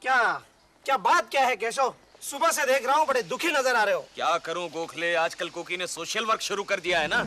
क्या क्या बात क्या है केशव? सुबह से देख रहा हूँ बड़े दुखी नजर आ रहे हो। क्या करूं गोखले, आजकल कोकी ने सोशल वर्क शुरू कर दिया है ना।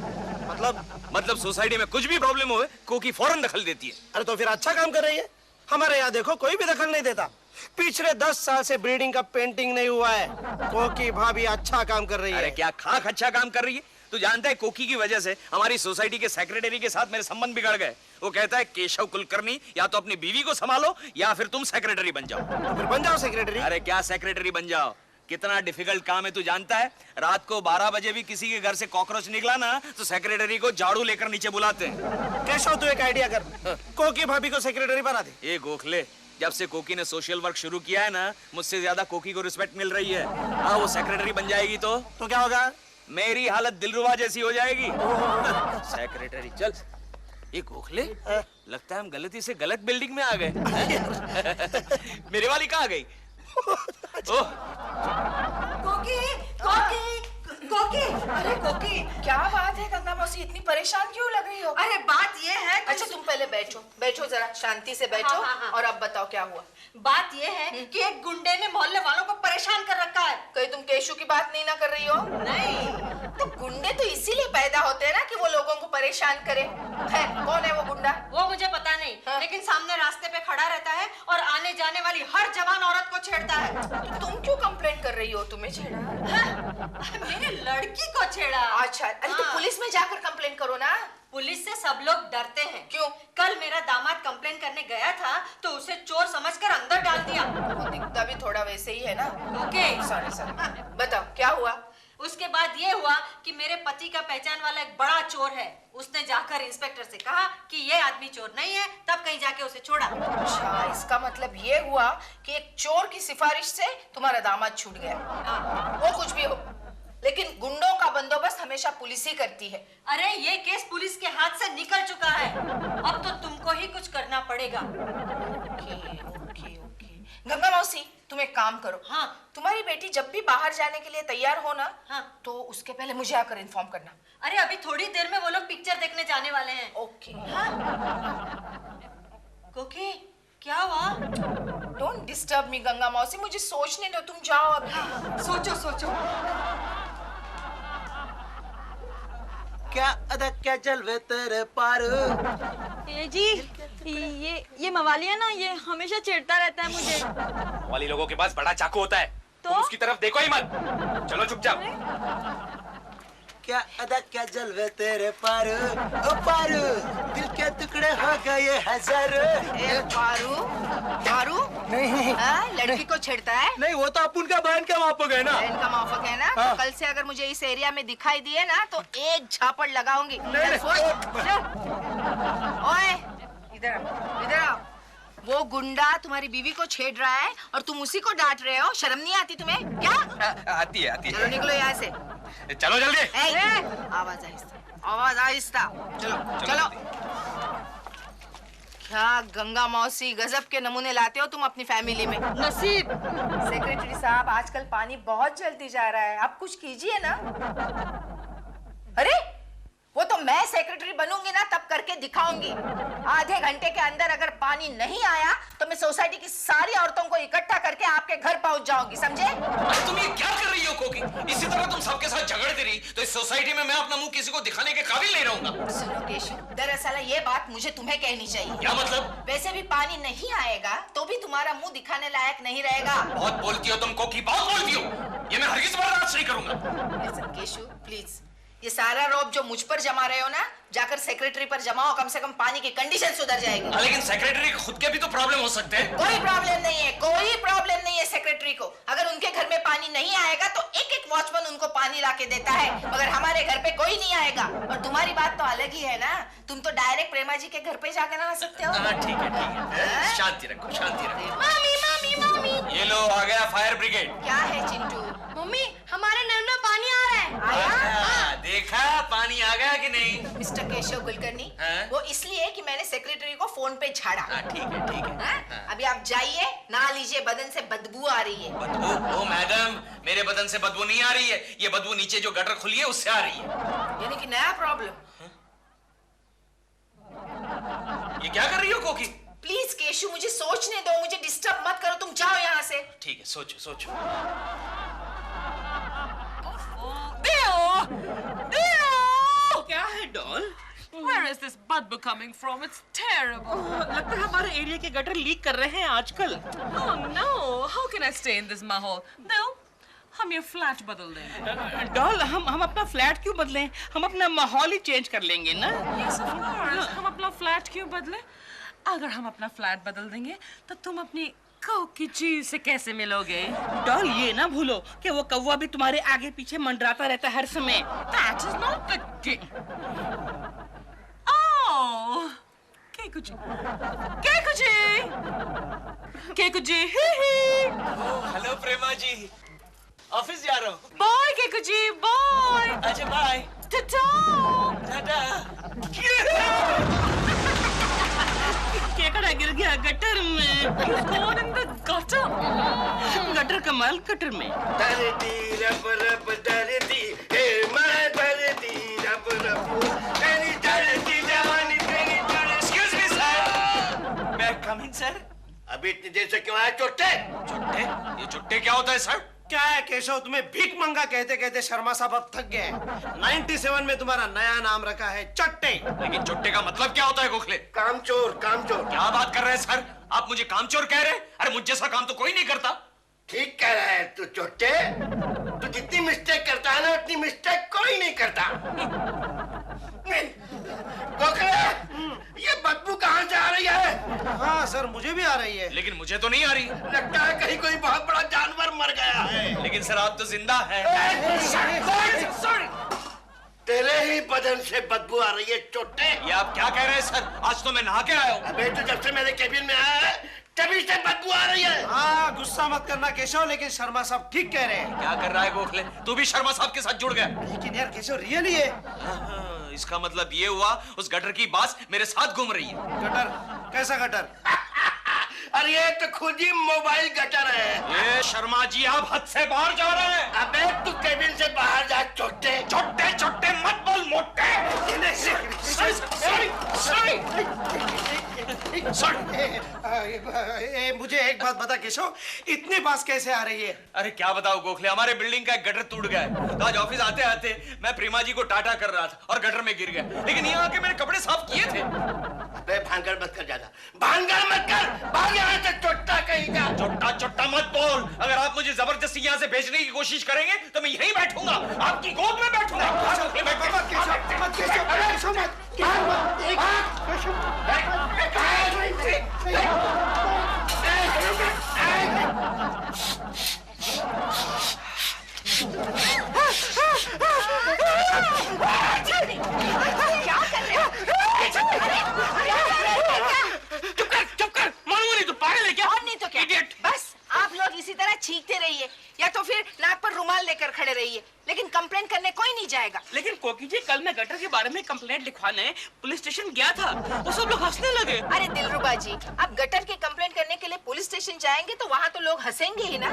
मतलब सोसाइटी में कुछ भी प्रॉब्लम हो कोकी फौरन दखल देती है। अरे तो फिर अच्छा काम कर रही है। हमारे यहाँ देखो कोई भी दखल नहीं देता। पिछले 10 साल से बिल्डिंग का पेंटिंग नहीं हुआ है। कोकी भाभी अच्छा काम कर रही है। अरे क्या खाक अच्छा काम कर रही है? तू जानता है कोकी की वजह से हमारी सोसाइटी के सेक्रेटरी के साथ मेरे संबंध बिगड़ गए। वो कहता है केशव कुलकर्णी या तो अपनी बीवी को संभालो या फिर तुम सेक्रेटरी बन जाओ। तो फिर बन जाओ सेक्रेटरी। अरे क्या सेक्रेटरी बन जाओ, कितना डिफिकल्ट काम है तू जानता है। रात को 12 बजे भी किसी के घर से कॉकरोच निकला ना तो सेक्रेटरी को झाड़ू लेकर नीचे बुलाते हैं। केशव तू एक आइडिया कर, कोकी भाभी को सेक्रेटरी बना दे। ये गोखले, जब से कोकी ने सोशल वर्क शुरू किया है ना, मुझसे ज्यादा कोकी को रिस्पेक्ट मिल रही है। हाँ, वो सेक्रेटरी बन जाएगी तो क्या होगा? मेरी हालत दिलरुबा जैसी हो जाएगी। सेक्रेटरी चल। ये गोखले, लगता है हम गलती से गलत बिल्डिंग में आ गए। मेरे वाली कहाँ गई? ओह कोकी, कोकी, कोकी, अरे कोकी, क्या बात है गंगा मौसी, इतनी परेशान क्यों लग रही हो? अरे बात ये है कि अच्छा तुम पहले बैठो, बैठो जरा शांति से बैठो। हाँ। और अब बताओ क्या हुआ? बात ये है कि एक गुंडे ने मोहल्ले वालों को परेशान कर रखा है। कहीं तुम केशु की बात नहीं ना कर रही हो? नहीं। तो गुंडे तो इसीलिए पैदा होते हैं ना कि वो लोगों को परेशान करे। है, कौन है वो गुंडा? वो मुझे पता नहीं, लेकिन सामने रास्ते पे खड़ा रहता है और आने जाने वाली हर जवान औरत को छेड़ता है। तो तुम क्यों कंप्लेंट कर रही हो? तुम्हें छेड़ा? मेरे लड़की को छेड़ा। अच्छा, अरे तो पुलिस में जाकर कंप्लेंट करो ना। पुलिस से सब लोग डरते हैं। क्यों? कल मेरा दामाद कंप्लेन करने गया था तो उसे चोर समझकर अंदर डाल दिया। वो दिखता भी थोड़ा वैसे ही है ना। ओके। सॉरी। बताओ क्या हुआ? उसके बाद ये हुआ कि मेरे पति का पहचान वाला एक बड़ा चोर है। उसने जाकर इंस्पेक्टर से कहा कि ये आदमी चोर नहीं है, तब कहीं जाके उसे छोड़ा। अच्छा, इसका मतलब ये हुआ कि एक चोर की सिफारिश से तुम्हारा दामाद छूट गया। वो कुछ भी हो, लेकिन गुंडों का बंदोबस्त हमेशा पुलिस ही करती है। अरे ये केस पुलिस के हाथ से निकल चुका है, अब तो तुमको ही कुछ करना पड़ेगा। ओके। गंगा मौसी, तुम एक काम करो। हाँ। तुम्हारी बेटी जब भी बाहर जाने के लिए तैयार हो ना, हाँ। तो उसके पहले मुझे आकर इन्फॉर्म करना। अरे अभी थोड़ी देर में वो लोग पिक्चर देखने जाने वाले हैं। ओके। हाँ? कोकी, क्या हुआ? डोंट डिस्टर्ब मी गंगा मौसी, मुझे सोचने दो, तुम जाओ अभी। सोचो। क्या अदा क्या जलवे तेरे पार। ये जी, ये मवाली है ना, ये हमेशा चिढ़ता रहता है मुझे। वाली लोगों के पास बड़ा चाकू होता है, तो? तुम उसकी तरफ देखो ही मत। चलो चुपचाप। क्या अदा क्या जलवे तेरे पार, ओ पार, दिल के टुकड़े हो गए हजार। मारू नहीं। लड़की को छेड़ता है? नहीं, वो तो अपन का बहन का मापक है ना। बहन का माफक है ना। हाँ। तो कल से अगर मुझे इस एरिया में दिखाई दिए ना तो एक झापड़ लगाऊंगी। ओए, इधर आओ। वो गुंडा तुम्हारी बीवी को छेड़ रहा है और तुम उसी को डांट रहे हो। शर्म नहीं आती तुम्हें? क्या? आती है चलो निकलो यहाँ से। चलो जल्दी। आवाज आहिस्ता। चलो। क्या गंगा मौसी, गजब के नमूने लाते हो तुम अपनी फैमिली में। नसीब। सेक्रेटरी साहब, आजकल पानी बहुत जल्दी जा रहा है, आप कुछ कीजिए ना। अरे वो तो मैं सेक्रेटरी बनूंगी ना तब करके दिखाऊंगी। आधे घंटे के अंदर अगर पानी नहीं आया तो मैं सोसाइटी की सारी औरतों को इकट्ठा करके आपके घर पहुंच जाऊंगी, समझे? अरे तुम ये क्या कर रही हो कोकी? इसी तरह तुम सबके साथ झगड़ती रही तो इस सोसाइटी में मैं अपना मुंह किसी को दिखाने के काबिल नहीं रहूंगा। सुनो केशव, दरअसल ये बात मुझे तुम्हें कहनी चाहिए। क्या मतलब? वैसे भी पानी नहीं आएगा तो भी तुम्हारा मुंह दिखाने लायक नहीं रहेगा। बहुत बोलती हो तुम कोकी, बहुत बोलती हो। ये मैं हरगिज़ बर्दाश्त नहीं करूंगा। लिसन केशव, प्लीज, ये सारा रौब जो मुझ पर जमा रहे हो ना, जाकर सेक्रेटरी पर जमाओ, कम से कम पानी की कंडीशन सुधर जाएगी। लेकिन सेक्रेटरी खुद के भी तो प्रॉब्लम हो सकते हैं। कोई प्रॉब्लम नहीं है सेक्रेटरी को। अगर उनके घर में पानी नहीं आएगा तो एक वॉचमैन उनको पानी लाके देता है, मगर हमारे घर पे कोई नहीं आएगा। और तुम्हारी बात तो अलग ही है ना, तुम तो डायरेक्ट प्रेमा जी के घर पे जाकर नहा सकते हो। ठीक है। शांति रखो, शांति रखो। मामी। ये लो, आ गया फायर ब्रिगेड। क्या है चिंटू? मम्मी, हमारे नल में पानी आ रहा है। आया? देखा पानी आ गया कि नहीं? मिस्टर केशव कुलकर्णी, वो इसलिए कि मैंने सेक्रेटरी को फोन पे झाड़ा। ठीक है। अभी आप जाइए, नहा लीजिए, बदन से बदबू आ रही है। बदबू? ओ मैडम, मेरे बदन से बदबू नहीं आ रही है, ये बदबू नीचे जो गटर खुली है उससे आ रही है। यानी कि नया प्रॉब्लम। ये क्या कर रही हो कोकी? प्लीज केशव, मुझे सोचने दो, मुझे डिस्टर्ब मत करो, तुम जाओ यहाँ ठीक है, सोचो सोचो। क्या है doll? Where is this badbu coming from? It's terrible. लगता है हमारे एरिया के गटर लीक कर रहे हैं आजकल। Oh no! How can I stay in this mahal? No, हम ये फ्लैट बदल देंगे। डॉल, हम अपना फ्लैट क्यों बदलें? हम अपना माहौल ही चेंज कर लेंगे ना। Yes, of course. हम अपना फ्लैट क्यों बदले? अगर हम अपना फ्लैट बदल देंगे तो तुम अपनी की चीज से कैसे मिलोगे? डॉल, ये ना भूलो कि वो कौवा भी तुम्हारे आगे पीछे मंडराता रहता है हर समय। That is not the game. Oh, केकुची, केकुची, केकुची, ही ही। हेलो प्रेमा जी, ऑफिस जा रहा हूँ। Bye, केकुची, bye. अच्छा बाय। Ta-ta. टाटा। केकड़ा गिर गया गटर में। Gone in the gutter. Gutter का माल गटर में। धरती रब रब धरती, हे मैं धरती रब रब, तेरी धरती जवानी तेरी धरती। एक्सक्यूज मी सर, मैं कम इन सर? अभी इतनी देर से क्यों आए चोट्टे? चुट्टे? ये चुट्टे क्या होता है सर? क्या है केशव, तुम्हें भीख मंगा कहते कहते शर्मा साहब अब थक गए। 97 में तुम्हारा नया नाम रखा है चट्टे। लेकिन चुट्टे का मतलब क्या होता है गोखले? कामचोर, कामचोर। क्या बात कर रहे हैं सर? आप मुझे कामचोर कह रहे हैं? अरे मुझ जैसा काम तो कोई नहीं करता। ठीक कह रहा है तू चोट्टे। तू जितनी मिस्टेक करता है ना उतनी मिस्टेक कोई नहीं करता। गोखले, ये बदबू कहाँ से आ रही है? हाँ सर, मुझे भी आ रही है। लेकिन मुझे तो नहीं आ रही। लगता है कहीं कोई बहुत बड़ा जानवर मर गया है। लेकिन सर आप तो जिंदा हैं। सॉरी, तेरे ही बदन से बदबू आ रही है चोट्टे। ये आप क्या कह रहे हैं सर? आज तो मैं नहा के आया हूँ। अबे तो जब से मेरे केबिन में आया है तभी से बदबू आ रही है। हाँ, गुस्सा मत करना केशव, लेकिन शर्मा साहब ठीक कह रहे हैं। क्या कर रहा है गोखले? तू भी शर्मा साहब के साथ जुड़ गया। लेकिन यार केशव रियली है। इसका मतलब ये हुआ उस गटर की बास मेरे साथ घूम रही है। गटर? कैसा गटर? अरे ये तो खुद ही मोबाइल गटर है। ये शर्मा जी आप हद से बाहर जा रहे हैं। अबे तू केबिन से बाहर जा चोट्टे। छोटे छोटे मत बोल मोटे। मुझे एक बात बता केशव, इतनी बास कैसे आ रही है? अरे क्या बताओ गोखले, हमारे बिल्डिंग का एक गटर टूट गया है। तो आज ऑफिस आते आते मैं प्रेमा जी को टाटा कर रहा था और गटर में गिर गया। लेकिन यहाँ आके मैंने कपड़े साफ किए थे। अबे भांगड़ मत कर, ज्यादा भांगड़ मत कर। भाग यहाँ से चोट्टा कहीं का। चोट्टा चोट्टा मत बोल। अगर आप मुझे जबरदस्ती यहाँ से भेजने की कोशिश करेंगे तो मैं यहीं बैठूंगा, आपकी गोद में बैठूंगा। क्या कर रहे हो? चुप कर, मालूम नहीं तू पागल है क्या? और नहीं तो क्या? Idiot! बस आप लोग इसी तरह चीखते रहिए या तो फिर नाक पर रुमाल लेकर खड़े रहिए, लेकिन कंप्लेंट करने कोई नहीं जाएगा। लेकिन कोकी जी, कल मैं गटर के बारे में कंप्लेंट लिखवाने पुलिस स्टेशन गया था, वो सब लोग हंसने लगे। अरे दिलरुबा जी, आप गटर की कंप्लेंट करने के लिए पुलिस स्टेशन जाएंगे तो वहाँ तो लोग हंसेंगे ही ना।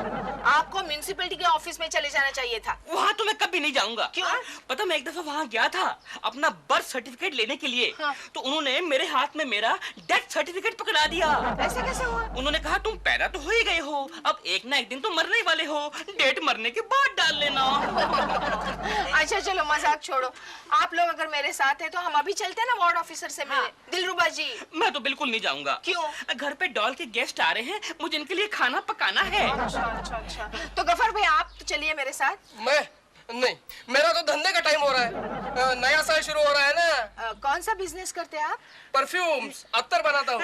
आपको म्युनिसिपैलिटी के ऑफिस में चले जाना चाहिए था। वहाँ तो मैं कभी नहीं जाऊंगा। क्यों? पता, मैं एक दफा वहाँ गया था अपना बर्थ सर्टिफिकेट लेने के लिए। हाँ। तो उन्होंने मेरे हाथ में मेरा डेथ सर्टिफिकेट पकड़ा दिया। ऐसे कैसे हुआ? उन्होंने कहा तुम पैदा तो हो ही गए हो, अब एक ना एक दिन तो मरने वाले हो, डेट मरने के बाद डाल लेना। अच्छा चलो मजाक छोड़ो, आप लोग अगर मेरे साथ हैं तो हम अभी चलते हैं ना वार्ड ऑफिसर से मिलने। दिलरुबा जी। मैं तो बिल्कुल नहीं जाऊंगा। क्यों? घर पे डॉल के गेस्ट आ रहे हैं, मुझे इनके लिए खाना पकाना है। अच्छा। तो गफर भाई आप तो चलिए मेरे साथ। मैं नहीं, मेरा तो धंधे का टाइम हो रहा है। नया साल शुरू हो रहा है ना। कौन सा बिजनेस करते हैं आप? परफ्यूम्स, अत्तर बनाता हूँ।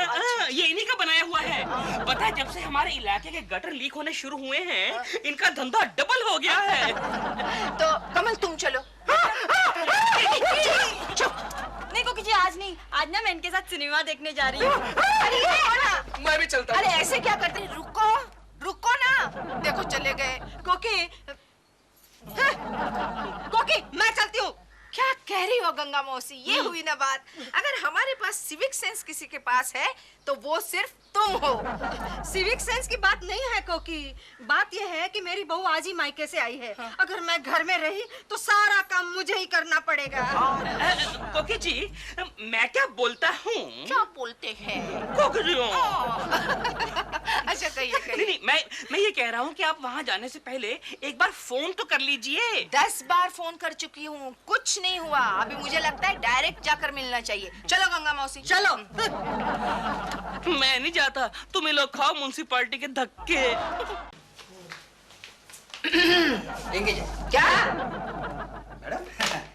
ये इन्हीं का बनाया हुआ है। पता है, जब से हमारे इलाके के गटर लीक होने शुरू हुए हैं, इनका धंधा डबल हो गया है। तो कमल तुम चलो। चुप। नहीं कोकी जी, आज नहीं, आज ना मैं इनके साथ सिनेमा देखने जा रही हूँ। अरे ये छोड़ा। मैं भी चलता अरे हूँ। ऐसे क्या करते हैं? रुको ना। देखो चले गए। कोकी, कोकी मैं चलती हूँ। क्या कह रही हो गंगा मौसी, ये हुई ना बात। अगर हमारे पास सिविक सेंस किसी के पास है तो वो सिर्फ तुम हो। सिविक सेंस की बात नहीं है कोकी, बात यह है कि मेरी बहू आज ही मायके से आई है। अगर मैं घर में रही तो सारा काम मुझे ही करना पड़ेगा। कोकी जी, मैं क्या बोलता हूँ? क्या बोलते हैं? कोकी जी, अच्छा कहिए नहीं नहीं, मैं ये कह रहा हूँ कि आप वहाँ जाने से पहले एक बार फोन तो कर लीजिए। 10 बार फोन कर चुकी हूँ, कुछ नहीं हुआ। अभी मुझे लगता है डायरेक्ट जाकर मिलना चाहिए। चलो गंगा मौसी चलो। मैं नहीं जाता, तुम ये लोग खाओ म्युनिसिपैलिटी के धक्के। क्या? मैडम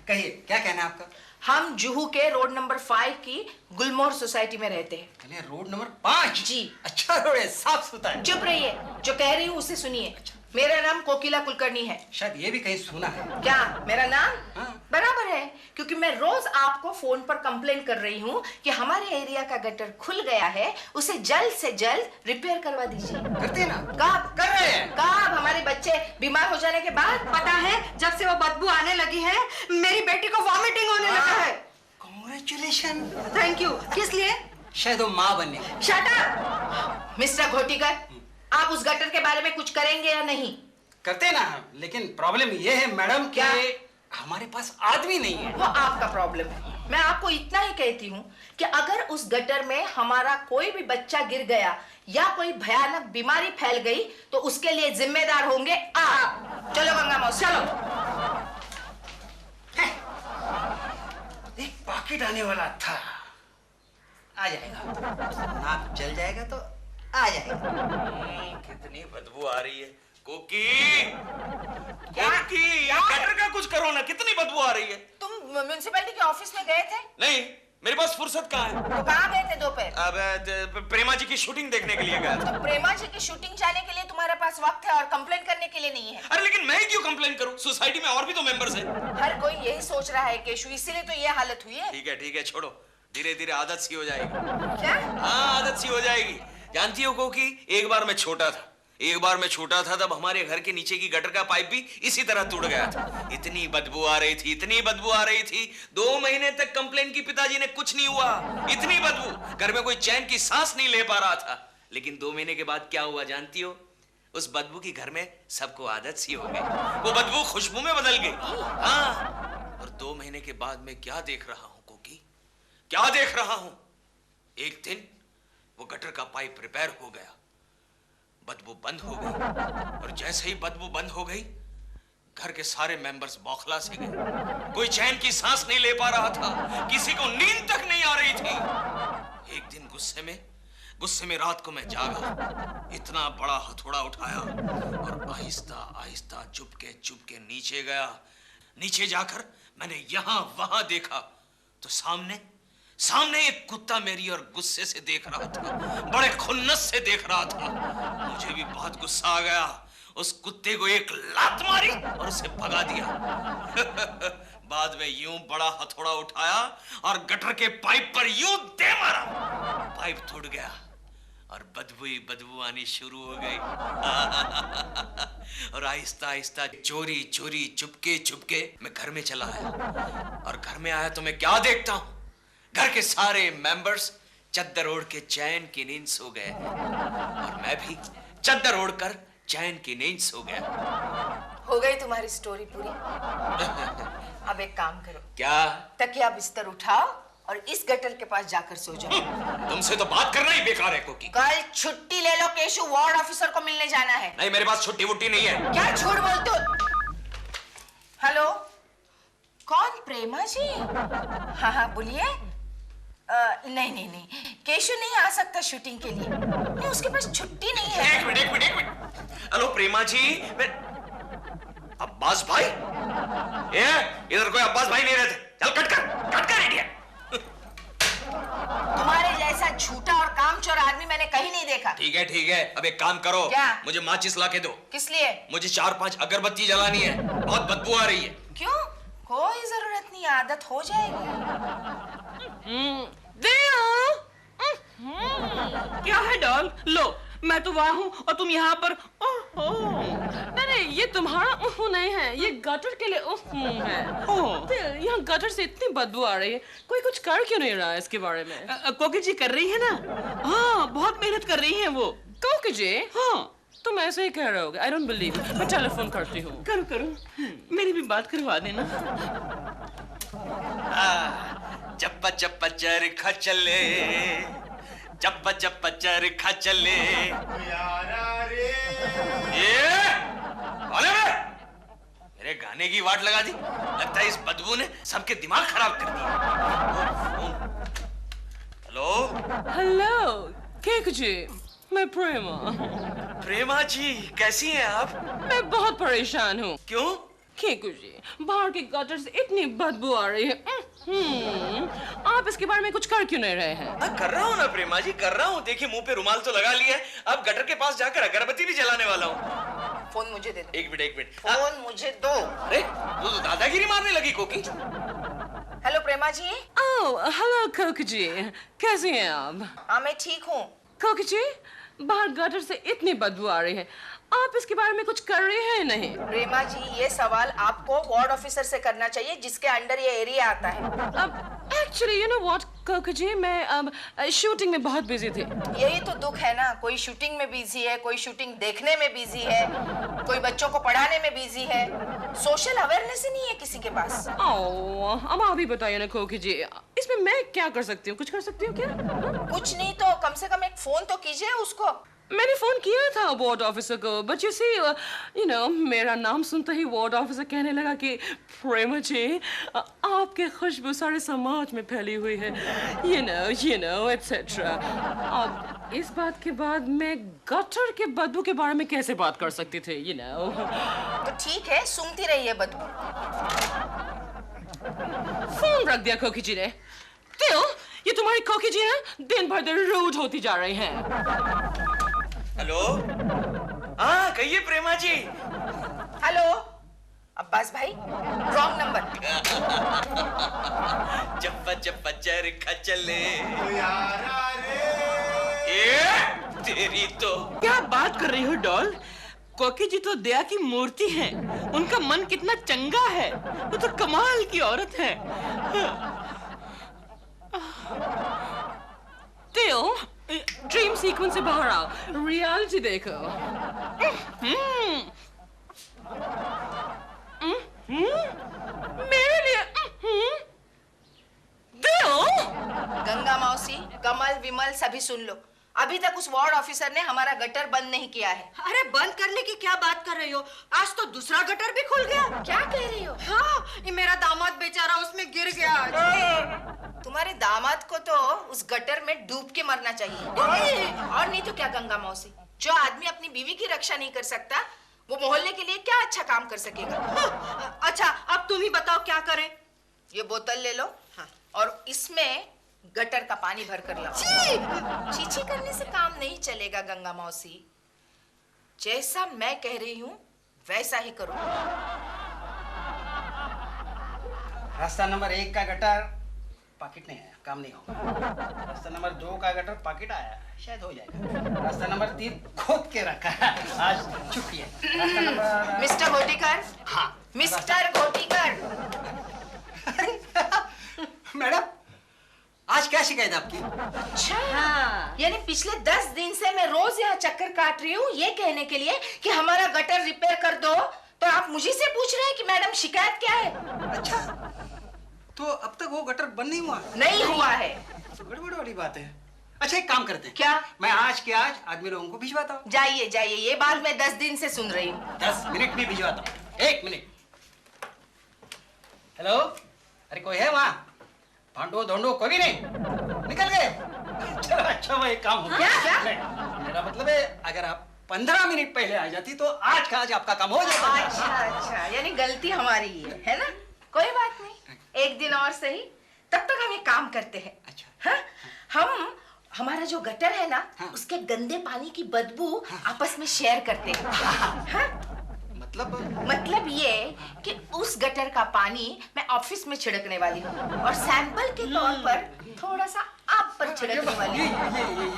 कहिए, क्या कहना है आपका? हम जुहू के रोड नंबर 5 की गुलमोहर सोसाइटी में रहते हैं। चलिए, रोड नंबर 5? जी। अच्छा रोड है, साफ सुथरा है। चुप रहिए, जो कह रही हूँ उसे सुनिए। मेरा नाम कोकिला कुलकर्णी है। शायद ये भी कहीं सुना है। क्या मेरा नाम? हाँ। बराबर है, क्योंकि मैं रोज आपको फोन पर कंप्लेन कर रही हूँ कि हमारे एरिया का गटर खुल गया है, उसे जल्द से जल्द रिपेयर करवा दीजिए। करते हैं ना? कब कर रहे हैं। कब? हमारे बच्चे बीमार हो जाने के बाद। पता है, जब से वो बदबू आने लगी है मेरी बेटी को वॉमिटिंग होने लगा है। कांग्रेचुलेशन। Thank you. किस लिए? शायद वो माँ बनने। शट अप मिस्टर घोटीकर, आप उस गटर के बारे में कुछ करेंगे या नहीं? करते ना, लेकिन प्रॉब्लम ये है मैडम कि क्या? हमारे पास आदमी नहीं है। वो आपका प्रॉब्लम है। मैं आपको इतना ही कहती हूँ कि अगर उस गटर में हमारा कोई भी बच्चा गिर गया या कोई भयानक बीमारी फैल गई तो उसके लिए जिम्मेदार होंगे आप। चलो गंगा मौसी चलो। एक पॉकेट आने वाला था, आ जाएगा। नाक जल जाएगा तो आ जाएगा। कितनी बदबू आ रही है। कोकी, कोकी, गटर का कुछ करो ना, कितनी बदबू आ रही है। तुम म्युनिसिपैलिटी के ऑफिस में गए थे? नहीं, मेरे पास फुर्सत कहाँ है। तो कहाँ गए थे दोपहर? अब प्रेमा जी की शूटिंग देखने के लिए गया था। तो प्रेमा जी की शूटिंग जाने के लिए तुम्हारे पास वक्त है और कंप्लेन करने के लिए नहीं है। अरे लेकिन मैं क्यों कंप्लेन करूं? सोसाइटी में और भी तो मेंबर्स हैं। हर कोई यही सोच रहा है केशु, इसीलिए तो ये हालत हुई है। ठीक है, छोड़ो, धीरे धीरे आदत सी हो जाएगी। क्या? हाँ, आदत सी हो जाएगी। जानती हो कोकी, एक बार मैं छोटा था तब हमारे घर के नीचे की गटर का पाइप भी इसी तरह टूट गया था। इतनी बदबू आ रही थी, 2 महीने तक कंप्लेन की पिताजी ने, कुछ नहीं हुआ। इतनी बदबू, घर में कोई चैन की सांस नहीं ले पा रहा था। लेकिन 2 महीने के बाद क्या हुआ जानती हो? उस बदबू की घर में सबको आदत सी हो गई। वो बदबू खुशबू में बदल गई। हाँ, और 2 महीने के बाद मैं क्या देख रहा हूं कोकी, क्या देख रहा हूं? एक दिन वो गटर का पाइप रिपेयर हो गया, बदबू बंद हो गई, और जैसे ही बदबू बंद हो गई घर के सारे मेंबर्स बौखला से गए। कोई चैन की सांस नहीं ले पा रहा था, किसी को नींद तक नहीं आ रही थी। एक दिन गुस्से में रात को मैं जागा, इतना बड़ा हथौड़ा उठाया और आहिस्ता आहिस्ता चुपके नीचे गया। नीचे जाकर मैंने यहां वहां देखा तो सामने एक कुत्ता मेरी और गुस्से से देख रहा था, बड़े खुन्नस से देख रहा था। मुझे भी बहुत गुस्सा आ गया, उस कुत्ते को एक लात मारी और उसे भगा दिया। बाद में यूं बड़ा हथौड़ा उठाया और गटर के पाइप पर यूं दे मारा, पाइप टूट गया और बदबू आनी शुरू हो गई। और आहिस्ता आहिस्ता चोरी चुपके मैं घर में चला आया, और घर में आया तो मैं क्या देखता हूं? घर के सारे मेंबर्स चद्दर ओढ़ के चैन की नींद सो गए, और मैं भी चद्दर ओढ़कर चैन की नींद सो गया। हो गई तुम्हारी स्टोरी पूरी। अब एक काम करो। क्या? तकिया बिस्तर उठाओ और इस गटर के पास जाकर सो जाओ। तुमसे तो बात करना ही बेकार है कोकी। कल छुट्टी ले लो केशु, वार्ड ऑफिसर को मिलने जाना है। नहीं, मेरे पास छुट्टी वुट्टी नहीं है। क्या झूठ बोलते हो? हेलो, कौन? प्रेमा जी? हाँ बोलिए। नहीं, केशु नहीं आ सकता शूटिंग के लिए। नहीं, उसके पास छुट्टी नहीं है। एक मिनट। हेलो प्रेमा जी, मैं अब्बास भाई? इधर कोई अब्बास भाई नहीं रहते। चल कट कर इंडिया। तुम्हारे जैसा झूठा और कामचोर आदमी मैंने कहीं नहीं देखा। ठीक है, अब एक काम करो। क्या? मुझे माचिस ला के दो। किस लिए? मुझे 4-5 अगरबत्ती जलानी है, बहुत बदबू आ रही है। क्यों? कोई जरूरत नहीं, आदत हो जाएगी। क्या है डॉल? लो, मैं तो वहाँ हूँ और तुम यहाँ पर। ओहो। नहीं, ये तुम्हारा नहीं है, ये गटर के लिए है। तो यहाँ गटर से इतनी बदबू आ रही है, कोई कुछ कर क्यों नहीं रहा है इसके बारे में? कोकी जी कर रही है ना। हाँ, बहुत मेहनत कर रही है वो। कोकी जी? हाँ। तुम ऐसे ही कह रहे होगे। I don't believe. मैं टेलीफोन करती हूँ। करो करो, मेरी भी बात करवा देना। जप्पा जप्पा चरखा चले, जप्पा जप्पा चरखा चले। ये अरे मेरे गाने की वाट लगा दी। लगता है इस बदबू ने सबके दिमाग खराब कर दिया। हेलो हेलो केक जी, मैं प्रेमा। प्रेमा जी, कैसी हैं आप? मैं बहुत परेशान हूँ। क्यों? केकू जी, बाहर के गटर से इतनी बदबू आ रही है। आप इसके बारे में कुछ कर क्यों नहीं रहे हैं? कर रहा हूँ ना प्रेमा जी, कर रहा हूँ। देखिए मुंह पे रुमाल तो लगा लिया है, अब गटर के पास जाकर अगरबत्ती भी जलाने वाला हूँ। फोन मुझे दे दो। एक मिनट। फोन मुझे दो। अरे तू तो दादागिरी मारने लगी कोकी। हेलो प्रेमा जी। ओह हेलो कोकी जी, कैसी हैं आप? हाँ मैं ठीक हूँ। कोकी जी, बाहर गटर से इतनी बदबू आ रही है, आप इसके बारे में कुछ कर रहे हैं नहीं? प्रेमा जी, ये सवाल आपको वार्ड ऑफिसर से करना चाहिए, जिसके अंडर ये एरिया आता है। अब एक्चुअली यू नो व्हाट कोकी जी, मैं अब शूटिंग में बहुत बिजी थी। यही तो दुख है ना, कोई शूटिंग में बिजी है, कोई शूटिंग देखने में बिजी है, कोई बच्चों को पढ़ाने में बिजी है। सोशल अवेयरनेस ही नहीं है किसी के पास। ओह, अब आप ही बताइए ना कोकी जी, इसमें मैं क्या कर सकती हूँ? कुछ कर सकती हूँ क्या? कुछ नहीं तो कम से कम एक फोन तो कीजिए उसको। मैंने फोन किया था वार्ड ऑफिसर को, but you see you know मेरा नाम सुनते ही वार्ड ऑफिसर कहने लगा कि प्रेमा जी, आपकी खुशबू सारे समाज में फैली हुई है, you know एटसेट्रा। अब इस बात के बाद मैं गटर के बदबू के बारे में कैसे बात कर सकती थी, you know? तो ठीक है, सुनती रहिए बदबू। फोन रख दिया कोकी जी ने। तो ये तुम्हारी कोकी जी ना दिन भर रूड होती जा रही हैं। हेलो, हाँ कहिए प्रेमा जी। हेलो अब्बास भाई, रॉन्ग नंबर। जप्पा जप्पा चरखा चले। तेरी तो। क्या बात कर रही हो डॉल? कोकी जी तो दया की मूर्ति हैं। उनका मन कितना चंगा है, वो तो कमाल की औरत है। तेओ, ड्रीम सीक्वेंस से बाहर आओ, रियलिटी देखो। मेरे लिए तेओ। गंगा मौसी, कमल, विमल सभी सुन लो, अभी तक उस वार्ड ऑफिसर ने हमारा गटर बंद नहीं किया है। अरे बंद करने की क्या बात कर रही हो? आज तो दूसरा गटर भी खुल गया। क्या कह रही हो? हाँ, ये मेरा दामाद बेचारा उसमें गिर गया आज। तुम्हारे दामाद को तो उस गटर में डूब के मरना चाहिए। और नहीं तो क्या गंगा मौसी, जो आदमी अपनी बीवी की रक्षा नहीं कर सकता, वो मोहल्ले के लिए क्या अच्छा काम कर सकेगा? अच्छा, अब तुम ही बताओ क्या करें? ये बोतल ले लो। हाँ। और इसमें गटर का पानी भर कर लाओ। चीची करने से काम नहीं चलेगा गंगा मौसी, जैसा मैं कह रही हूँ वैसा ही करो। रास्ता नंबर 1 का गटर पाकिट नहीं आया, काम नहीं होगा। रास्ता नंबर 2 का गटर पाकिट आया, शायद हो जाएगा। रास्ता नंबर 3 खोद के रखा है, आज छुट्टी है। रास्ता नंबर मिस्टर घोटीकर। हाँ मिस्टर घोटीकर। मैडम, आज क्या शिकायत आपकी? अच्छा, यानी पिछले 10 दिन से मैं रोज यहाँ चक्कर काट रही हूँ ये कहने के लिए कि हमारा गटर रिपेयर कर दो, तो आप मुझे से पूछ रहे हैं कि मैडम शिकायत क्या है? अच्छा, तो अब तक वो गटर बंद नहीं हुआ? नहीं हुआ है। तो गड़बड़ वाली बात है। अच्छा एक काम करते हैं। क्या? मैं आज के आज आदमी लोगों को भिजवाता हूँ। जाइए जाइए, ये बात मैं 10 दिन से सुन रही हूँ। 10 मिनट में भिजवाता हूँ। 1 मिनट। हेलो, अरे कोई है वहाँ? भांडो धोंडो कोई भी नहीं, निकल गए। चलो अच्छा, वो एक काम हो गया। क्या? मेरा मतलब है अगर आप 15 मिनट पहले आ जाती तो आज का आज आपका काम हो जाता। अच्छा, यानी गलती हमारी ही है ना? कोई बात नहीं, एक दिन और सही, तब तक हम एक काम करते हैं। अच्छा। हाँ? हम हमारा जो गटर है ना, उसके गंदे पानी की बदबू आपस में शेयर करते हैं। हाँ? मतलब ये कि उस गटर का पानी मैं ऑफिस में छिड़कने वाली हूँ और सैंपल के तौर पर थोड़ा सा आप पर छिड़कने वाली।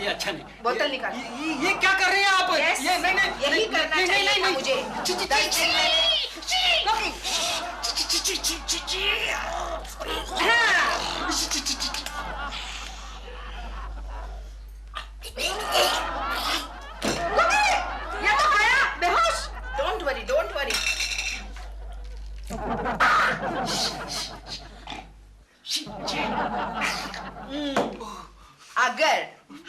ये अच्छा नहीं। बोतल निकाल। ये क्या कर रहे हैं आप? Yes, ये नहीं यही करना चाहिए था मुझे। ये तो गया बेहोश। Don't worry, don't worry. अगर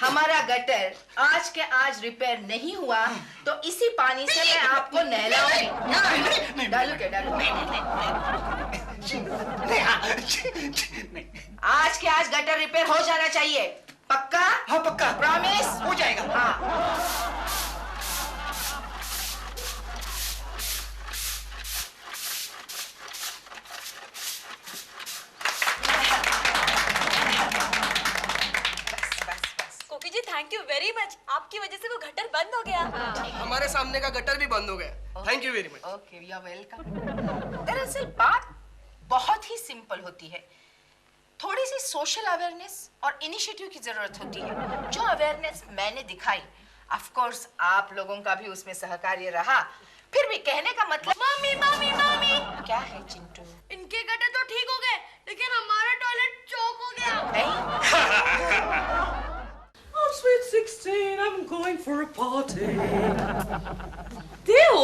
हमारा गटर आज के आज रिपेयर नहीं हुआ तो इसी पानी से मैं आपको नहलाऊंगी। डालू क्या डालू? आज के आज गटर रिपेयर हो जाना चाहिए। पक्का? हाँ पक्का। प्रॉमिस? हो जाएगा। हाँ। कोकी जी थैंक यू वेरी मच, आपकी वजह से वो गटर बंद हो गया। हमारे सामने का गटर भी बंद हो गया। Thank you very much. Okay, you are welcome. दरअसल बात बहुत ही सिंपल होती है। थोड़ी सी सोशल अवेयरनेस और इनिशिएटिव की जरूरत होती है। जो अवेयरनेस मैंने दिखाई, ऑफ कोर्स आप लोगों का भी उसमें सहकार्य रहा। फिर भी कहने का मतलब, मम्मी मम्मी मम्मी, क्या है चिंटू? इनके गटर तो ठीक हो गए लेकिन हमारा टॉयलेट चौक हो गया। नहीं? Oh, sweet 16, I'm going for a party. Dil,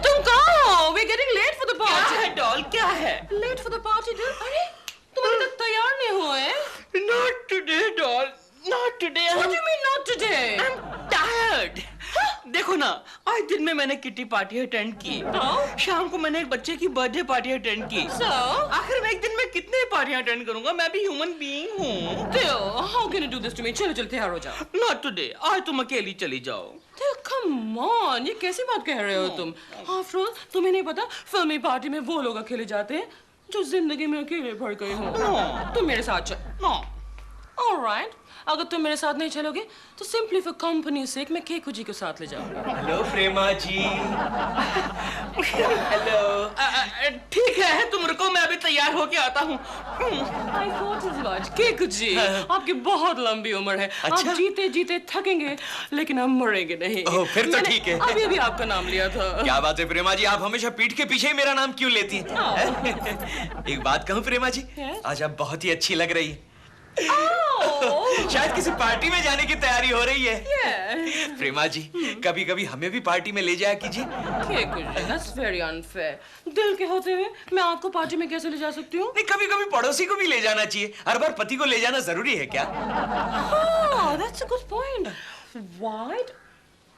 तुम कहाँ हो? We're getting late for the क्या party. है डॉल, क्या है? Late for the party, Dil. अरे, तुम अभी तक तैयार नहीं हुए? Not today, doll. Not today. What do you mean not today? I'm tired. देखो ना, आज दिन में मैंने किटी पार्टी अटेंड की। शाम को मैंने एक बच्चे की बर्थडे पार्टी अटेंड की। So? आखिर मैं एक दिन में कितने पार्टियां अटेंड करूंगा? मैं भी ह्यूमन बीइंग हूँ। Dil, how can you do this to me? चलो चलो तैयार हो जाओ। Not today. आज तुम अकेली चली जाओ। Dil, come on, ये कैसी बात कह रहे हो तुम? After all, तुम्हें नहीं पता फिल्मी पार्टी में वो लोग अकेले जाते हैं जो जिंदगी में अकेले भर गए हों। तुम मेरे साथ चल। No. All right. अगर तुम मेरे साथ नहीं चलोगे तो सिंपली फॉर कंपनी सेक मैं केकू जी के साथ ले जाऊंगा। हेलो प्रेमा जी। हेलो। ठीक है, तुम रुको, मैं अभी तैयार होके आता हूँ। I thought as much. Keku जी, आपकी बहुत लंबी उम्र है। अच्छा? आप जीते जीते थकेंगे लेकिन हम मरेंगे नहीं। ओह, फिर तो मैंने ठीक है। अभी अभी आपका नाम लिया था। क्या बात है प्रेमा जी, आप हमेशा पीठ के पीछे ही मेरा नाम क्यों लेती हैं? एक बात कहूँ प्रेमा जी, Yes? आज आप बहुत ही अच्छी लग रही है। Oh, शायद किसी पार्टी में जाने की तैयारी हो रही है। yes. प्रेमा जी, कभी कभी हमें भी पार्टी में ले जाया कीजिए। केकू जी, that's very unfair. दिल के होते हुए मैं आपको पार्टी में कैसे ले जा सकती हूँ? नहीं, कभी कभी पड़ोसी को भी ले जाना चाहिए। हर बार पति को ले जाना जरूरी है क्या? Oh, that's a good point. What?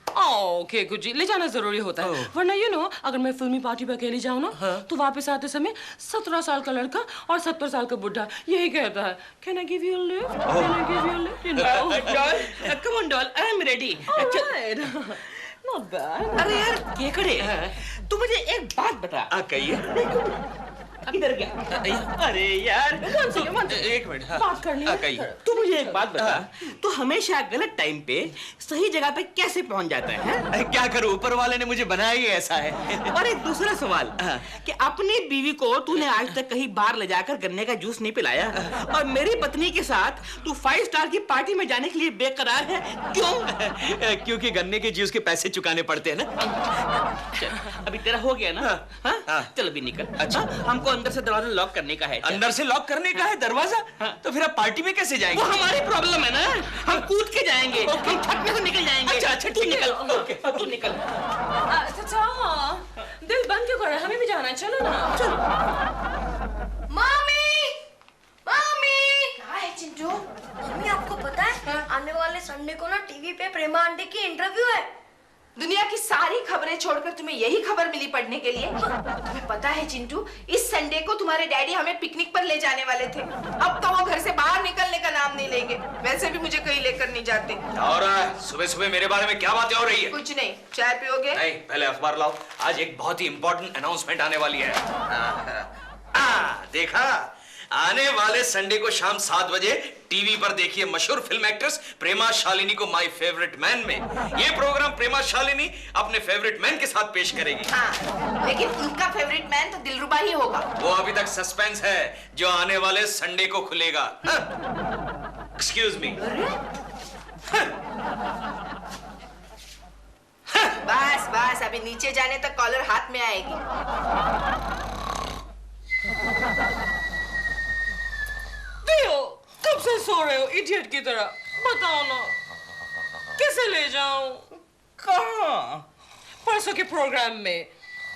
Okay कुछ जी, ले जाना जरूरी होता है। वरना यू नो, अगर मैं फिल्मी पार्टी पे अकेली जाऊँ ना, तो वापस आते समय 17 साल का लड़का और 70 साल का बुढ़ा यही कहता है, Can I give you a lift? Can I give you a lift? You know? Doll, come on doll, I am ready. Alright. Not bad. अरे यार केकड़े, तू मुझे एक बात बता। कहिए। इधर क्या? अरे यार, एक मिनट। बात करनी है। कहिए। तू मुझे एक बात बता, तू हमेशा गलत टाइम पे सही जगह पे कैसे पहुंच जाता है? क्या करूं, ऊपर वाले ने मुझे बनाया ही ऐसा है। और एक दूसरा सवाल कि अपनी बीवी को तूने आज तक कहीं बाहर ले जाकर गन्ने का जूस नहीं पिलाया, और मेरी पत्नी के साथ तू 5 स्टार की पार्टी में जाने के लिए बेकरार है, क्यों? क्योंकि गन्ने के जूस के पैसे चुकाने पड़ते हैं ना। चल, अभी तेरा हो गया ना? हाँ? चल अभी निकल। अच्छा, हमको अंदर से दरवाजा लॉक करने का है। अंदर से लॉक करने का है दरवाजा? तो फिर आप पार्टी में कैसे जाएंगे? वो हमारी प्रॉब्लम है ना, हम कूद के जाएंगे, हम छत में से निकल जाएंगे। अच्छा, ठीक है। निकल, अब तू निकल। दिल बंद क्यों कर रहा है? हमें भी जाना है, चलो ना। चलो। मम्मी मम्मी, कहाँ है चिंटू? मम्मी आपको पता है आने वाले संडे को ना टीवी पे प्रेमा आंटी की इंटरव्यू है। दुनिया की सारी खबरें छोड़कर तुम्हें यही खबर मिली पढ़ने के लिए? तुम्हें पता है चिंटू, इस संडे को तुम्हारे डैडी हमें पिकनिक पर ले जाने वाले थे। अब तो वो घर से बाहर निकलने का नाम नहीं लेंगे। वैसे भी मुझे कहीं लेकर नहीं जाते। और सुबह सुबह मेरे बारे में क्या बातें हो रही है? कुछ नहीं, चाय पियोगे? नहीं, पहले अखबार लाओ, आज एक बहुत ही इंपॉर्टेंट अनाउंसमेंट आने वाली है। देखा, आने वाले संडे को शाम 7 बजे टीवी पर देखिए मशहूर फिल्म एक्ट्रेस प्रेमा शालिनी को माय फेवरेट मैन में। ये प्रोग्राम प्रेमा शालिनी अपने फेवरेट मैन के साथ पेश करेगी। हाँ, लेकिन उनका फेवरेट मैन तो दिलरुबा ही होगा। वो अभी तक सस्पेंस है, जो आने वाले संडे को खुलेगा। हाँ? Excuse me. बस बस, अभी नीचे जाने तक कॉलर हाथ में आएगी। दियो, कब से सो रहे हो इडियट की तरह? बताओ ना, कैसे ले जाऊं? कहाँ? परसों के प्रोग्राम में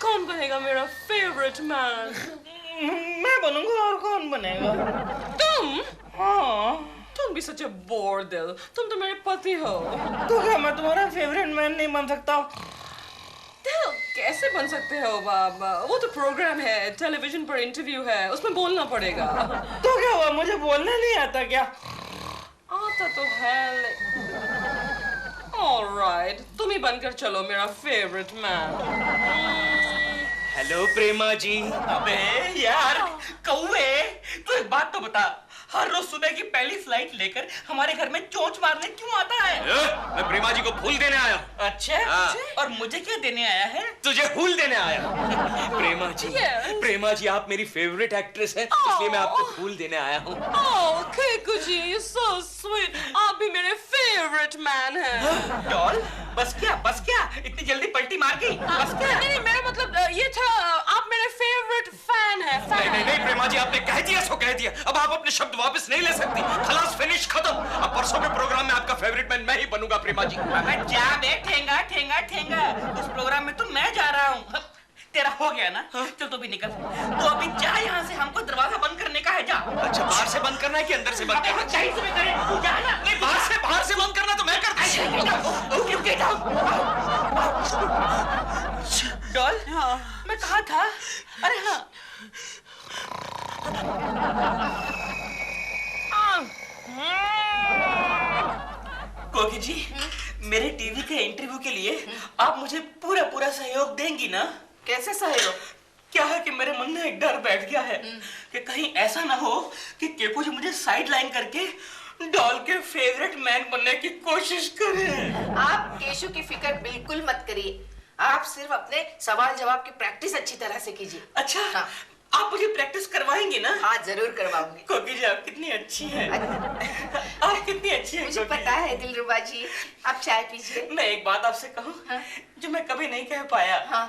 कौन बनेगा मेरा फेवरेट मैन? मैं बनूंगा और कौन बनेगा? तुम? हाँ। तुम भी सच बोर दिल, तुम तो मेरे पति हो। तो क्या मैं तुम्हारा फेवरेट मैन नहीं बन सकता? दिल, कैसे बन सकते हो बाबा? वो तो प्रोग्राम है, टेलीविजन पर इंटरव्यू है, उसमें बोलना पड़ेगा। तो क्या हुआ, मुझे बोलना नहीं आता क्या? आता तो है। ऑलराइट, तुम ही बनकर चलो मेरा फेवरेट मैन। हेलो प्रेमा जी। अबे यार कौवे, तू एक बात तो बता, हर रोज सुबह की पहली फ्लाइट लेकर हमारे घर में चोंच मारने क्यों आता है? मैं प्रेमा जी को फूल देने आया। अच्छा, और मुझे क्या देने आया है? तुझे फूल देने आया। प्रेमा जी, प्रेमा जी आप मेरी फेवरेट एक्ट्रेस हैं, इसलिए मैं आपको फूल देने आया हूँ। ओह केकू जी, so sweet, आप भी मेरे फेवरेट मैन हैं। डॉल, बस क्या इतनी जल्दी पलटी मार गई? बस क्या? नहीं, मेरा मतलब ये था, आप मेरे फेवरेट फैन हैं। नहीं प्रेमा जी, आपने कह दिया सो कह दिया, अब आप अपने शब्द वापस नहीं ले सकती। खलास, फिनिश, खत्म। अब परसों के प्रोग्राम में आपका फेवरेट मैन मैं ही बनूंगा प्रेमा जी। मैं जा बे, ठेंगा उस प्रोग्राम में तो मैं जा रहा हूँ। तेरा हो गया ना? चल तू भी निकल, तो अभी जा यहाँ से, हमको दरवाजा बंद करने का है। जा। अच्छा, बाहर से बंद करना है कि अंदर से बंद करना है? चाहिए तुम्हें करे, तू जा ना। नहीं, बाहर से बंद करना तो मैं करता हूँ। डॉल, मैं कहाँ था? अरे हाँ, कोकी जी, मेरे टीवी के इंटरव्यू के लिए आप मुझे पूरा सहयोग देंगी ना? कैसे सहयोग? क्या है कि मेरे मन में एक डर बैठ गया है कि कहीं ऐसा ना हो कि केकू जी मुझे साइड लाइन करके डॉल के फेवरेट मैन बनने की कोशिश करें। आप केशु की फिक्र बिल्कुल मत करिए, आप सिर्फ अपने सवाल जवाब की प्रैक्टिस अच्छी तरह से कीजिए। अच्छा, हाँ। आप मुझे प्रैक्टिस करवाएंगे ना? हाँ, जरूर करवाऊंगी। कोकी जी, आप कितनी अच्छी हैं। आप कितनी अच्छी हैं। मुझे पता है दिलरुबा जी, आप चाय पीजिए। मैं एक बात आपसे कहूँ, हाँ? जो मैं कभी नहीं कह पाया। हाँ।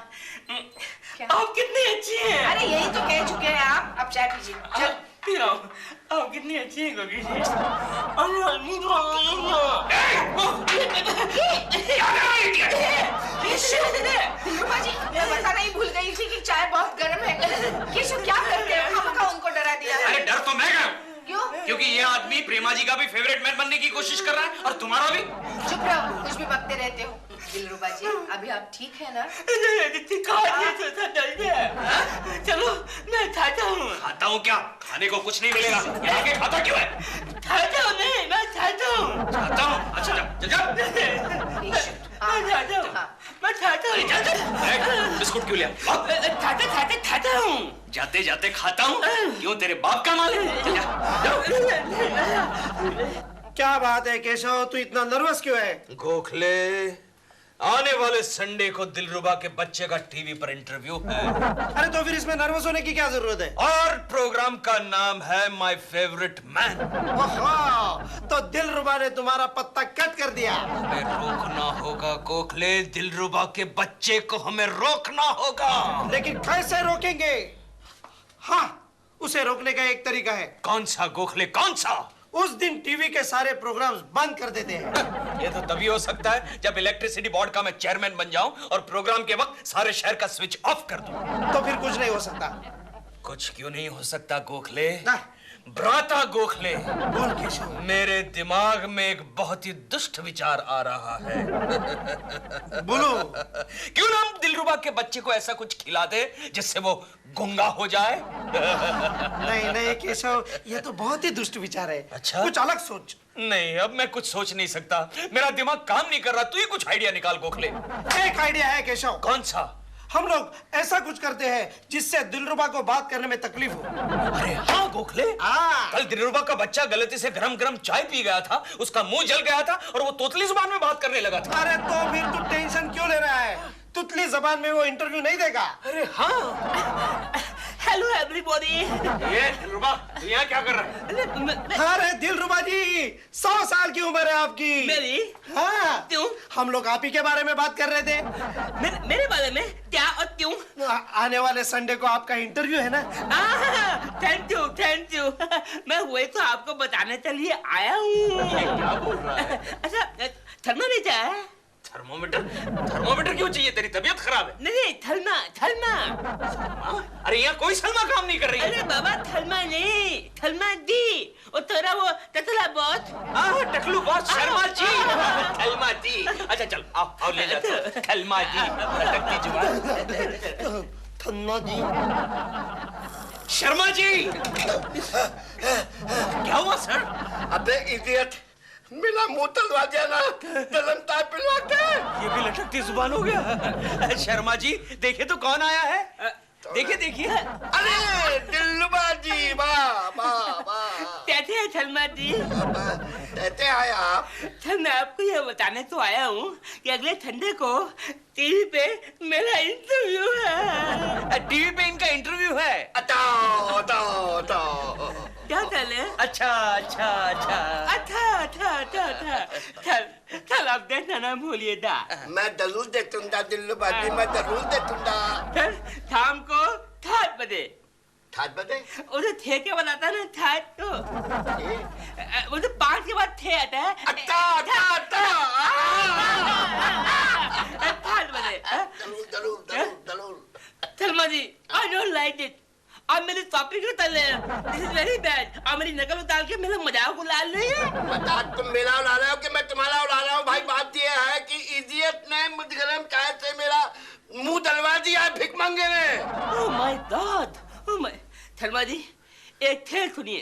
क्या? आप कितनी अच्छी हैं। अरे यही तो कह चुके हैं आप, अब चाय पीजिए। चल पी रहा हूँ। आप कितनी अच्छी हैं कोकी जी। दिलरुबा जी, मैं बताना ही भूल गई थी कि चाय बहुत गर्म है। केशु क्या करते हैं, हमका उनको डरा दिया। अरे डर तो मैं गया, क्यों? क्योंकि ये आदमी प्रेमा जी का भी फेवरेट मैन बनने की कोशिश कर रहा है और तुम्हारा भी। चुप रहो, कुछ भी बकते रहते हो। दिलरुबा जी, अभी आप ठीक है ना? चलो मैं खाता हूँ। खाता हूँ क्या? खाने को कुछ नहीं मिलेगा। यहाँ के खाता क्यों है? खाता हूँ नहीं, मैं खाता हूँ। खाता हूँ? अच्छा जा। मैं खाता हूँ। बिस्कुट क्यों लिया? खाता हूँ। जाते जाते खाता हूँ। क्यों, तेरे बाप का माल है? क्या बात है केशव, तू इतना नर्वस क्यों है? गोखले, आने वाले संडे को दिलरुबा के बच्चे का टीवी पर इंटरव्यू है। अरे तो फिर इसमें नर्वस होने की क्या जरूरत है? और प्रोग्राम का नाम है माय फेवरेट मैन। तो दिलरुबा ने तुम्हारा पत्ता कट कर दिया। हमें रोकना होगा गोखले, दिलरुबा के बच्चे को हमें रोकना होगा। लेकिन कैसे रोकेंगे? हाँ, उसे रोकने का एक तरीका है। कौन सा गोखले, कौन सा? उस दिन टीवी के सारे प्रोग्राम्स बंद कर देते हैं। ये तो तभी हो सकता है जब इलेक्ट्रिसिटी बोर्ड का मैं चेयरमैन बन जाऊं और प्रोग्राम के वक्त सारे शहर का स्विच ऑफ कर दूं। तो फिर कुछ नहीं हो सकता। कुछ क्यों नहीं हो सकता गोखले? ना। भ्राता गोखले, बोल केशव। मेरे दिमाग में एक बहुत ही दुष्ट विचार आ रहा है। बोलो। क्यों ना हम दिलरुबा के बच्चे को ऐसा कुछ खिला दे जिससे वो गूंगा हो जाए? नहीं केशव, ये तो बहुत ही दुष्ट विचार है। अच्छा? कुछ अलग सोच। नहीं, अब मैं कुछ सोच नहीं सकता, मेरा दिमाग काम नहीं कर रहा। तू ही कुछ आइडिया निकाल गोखले। एक आइडिया है केशव। कौन सा? हम लोग ऐसा कुछ करते हैं जिससे दिलरुबा को बात करने में तकलीफ हो। अरे हाँ गोखले, कल दिलरुबा का बच्चा गलती से गरम चाय पी गया था, उसका मुंह जल गया था और वो तोतली जुबान में बात करने लगा था। अरे तो फिर तू टेंशन क्यों ले रहा है? तुतली जबान में वो इंटरव्यू नहीं देगा। अरे हाँ। Hello everybody. ये दिलरुबा, तू यहाँ क्या कर रहा है? अरे दिलरुबा जी, 100 साल की उम्र है आपकी। मेरी? हाँ। क्यों? हम लोग आप ही के बारे में बात कर रहे थे। मेरे बारे में क्या और क्यों? आने वाले संडे को आपका इंटरव्यू है ना। Thank you thank you. मैं वही तो आपको बताने के लिए आया हूँ। क्या बोल रहा है? अच्छा थर्मामीटर है? थर्मोमीटर? थर्मोमीटर क्यों चाहिए? तेरी तबीयत खराब है? नहीं थर्मा थर्मा। अरे यहाँ कोई सलमा काम नहीं कर रही है। अरे बाबा थर्मा नहीं, थर्मा दी। और तेरा वो टकला बॉस। टकलू बॉस शर्मा जी। थलमा जी। अच्छा चल आओ ले जाता हूँ। थलमा जी, भटकती जुबान। थन्ना जी। शर्मा जी। क्या हुआ सर? अबे इडियट, मेरा मुंह तलवा दिया ना, तलमता पिलवाते। ये भी लटकती जुबान हो गया। शर्मा जी देखिए तो कौन आया है। देखिए देखिए। अरे दिलरुबा जी, वाह वाह वाह। कैसे हैं थर्मा जी? कहते आए आप? सर मैं आपको ये बताने तो आया हूँ कि अगले संडे को टीवी पे मेरा इंटरव्यू है। टीवी पे इनका इंटरव्यू है? अटाओ। क्या चले? अच्छा अच्छा अच्छा अच्छा। चल आप देखना ना भूलिएगा। मैं जरूर देखूंगा दिलरुबा जी, मैं जरूर देखूंगा। फिर शाम को 7 बजे। 7 बजे? उसे थे के बनाता ना 7 तो उसे 5 के बाद थे आता है। अच्छा। 7 बजे। जरूर। Sharma ji, I don't like it. आप मेरी टॉपिक उतार रहे हैं। This is very bad. आप मेरी नकल उतार के मेरा मजाक उड़ा रहे हैं। मजाक तुम मेरा उड़ा रहे हो कि मैं तुम्हारा उड़ा रहा हूँ? भाई बात ये है कि इडियट ने मुझगरम चाय से मेरा मुंह दलवा दिया है भिख मांगे ने। Oh my God. Oh my. Sharma ji, एक खेल सुनिए।